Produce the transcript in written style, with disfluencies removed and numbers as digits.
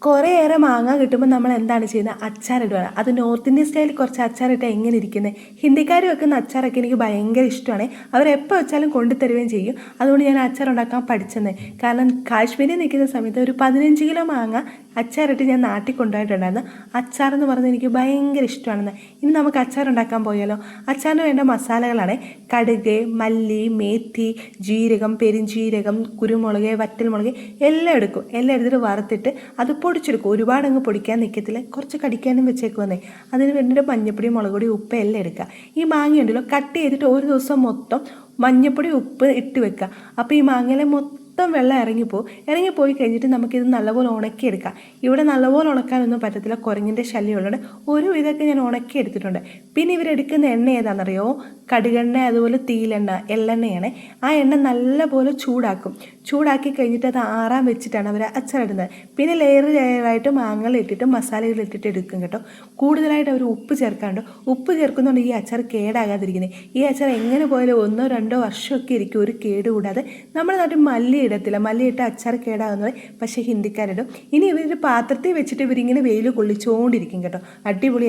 കുറേയേറെ മാങ്ങ കിട്ടുമ്പോൾ നമ്മൾ എന്താണ് ചെയ്യുന്നത്? അച്ചാറിടുകയാണ്. അത് നോർത്ത് ഇന്ത്യൻ സ്റ്റൈലിൽ കുറച്ച് അച്ചാറിട്ട് എങ്ങനെ ഇരിക്കുന്നത്? ഹിന്ദിക്കാർ വെക്കുന്ന അച്ചാറൊക്കെ എനിക്ക് ഭയങ്കര ഇഷ്ടമാണ്. അവരെപ്പോൾ വെച്ചാലും കൊണ്ടുതരുകയും ചെയ്യും. അതുകൊണ്ട് ഞാൻ അച്ചാർ ഉണ്ടാക്കാൻ പഠിച്ചെന്ന്. കാരണം കാശ്മീരിൽ നിൽക്കുന്ന സമയത്ത് ഒരു 15 കിലോ മാങ്ങ അച്ചാറിട്ട് ഞാൻ നാട്ടിൽ കൊണ്ടുപോയിട്ടുണ്ടായിരുന്നു. അച്ചാറെന്ന് പറഞ്ഞാൽ എനിക്ക് ഭയങ്കര ഇഷ്ടമാണെന്ന്. ഇനി നമുക്ക് അച്ചാർ ഉണ്ടാക്കാൻ പോയാലോ? അച്ചാറിന് വേണ്ട മസാലകളാണ് കടുക്, മല്ലി, മേത്തി, ജീരകം, പെരിഞ്ജീരകം, കുരുമുളക്, വറ്റൽമുളക് എല്ലാം എടുക്കും. എല്ലാം എടുത്തിട്ട് വറുത്തിട്ട് അത് പൊടിച്ചെടുക്കും. ഒരുപാട് അങ്ങ് പൊടിക്കാൻ നിൽക്കത്തില്ല, കുറച്ച് കടിക്കാനും വെച്ചേക്കുവന്നേ. അതിന് വേണ്ടിയിട്ട് മഞ്ഞപ്പൊടി, മുളക് പൊടി, ഉപ്പ് എല്ലാം എടുക്കുക. ഈ മാങ്ങ ഉണ്ടല്ലോ കട്ട് ചെയ്തിട്ട് ഒരു ദിവസം മൊത്തം മഞ്ഞപ്പൊടി, ഉപ്പ് ഇട്ട് വെക്കുക. അപ്പോൾ ഈ മാങ്ങയിലെ മൊത്തം വെള്ളം ഇറങ്ങിപ്പോയി കഴിഞ്ഞിട്ട് നമുക്കിത് നല്ലപോലെ ഉണക്കിയെടുക്കാം. ഇവിടെ നല്ലപോലെ ഉണക്കാനൊന്നും പറ്റത്തില്ല, കുരങ്ങിൻ്റെ ശല്യമുള്ളത്. ഒരു ഇതൊക്കെ ഞാൻ ഉണക്കി എടുത്തിട്ടുണ്ട്. പിന്നെ ഇവരെടുക്കുന്ന എണ്ണ ഏതാണെന്നറിയോ? കടുകെണ്ണ, അതുപോലെ തീയിലെണ്ണ, എള്ളെണ്ണയാണ്. ആ എണ്ണ നല്ലപോലെ ചൂടാക്കി കഴിഞ്ഞിട്ട് അത് ആറാൻ വെച്ചിട്ടാണ് അവർ അച്ചാറിടുന്നത്. പിന്നെ ലെയറായിട്ട് മാങ്ങകൾ ഇട്ടിട്ട് മസാലകൾ ഇട്ടിട്ട് എടുക്കും കേട്ടോ. കൂടുതലായിട്ട് അവർ ഉപ്പ് ചേർക്കാറുണ്ട്. ഉപ്പ് ചേർക്കുന്നതുകൊണ്ട് ഈ അച്ചാർ കേടാകാതിരിക്കുന്നത്. ഈ അച്ചാർ എങ്ങനെ പോയാലും 1 or 2 വർഷമൊക്കെ ഇരിക്കും ഒരു കേടുകൂടാതെ. നമ്മുടെ നാട്ടിൽ മല്ലി ഇടത്തില്ല, മല്ലി ഇട്ട് അച്ചാർ കേടാകുന്നത്. പക്ഷേ ഹിന്ദിക്കാരിടും. ഇനി ഇവരൊരു പാത്രത്തിൽ വെച്ചിട്ട് ഇവരിങ്ങനെ വെയിൽ കൊള്ളിച്ചുകൊണ്ടിരിക്കും കേട്ടോ. അടിപൊളി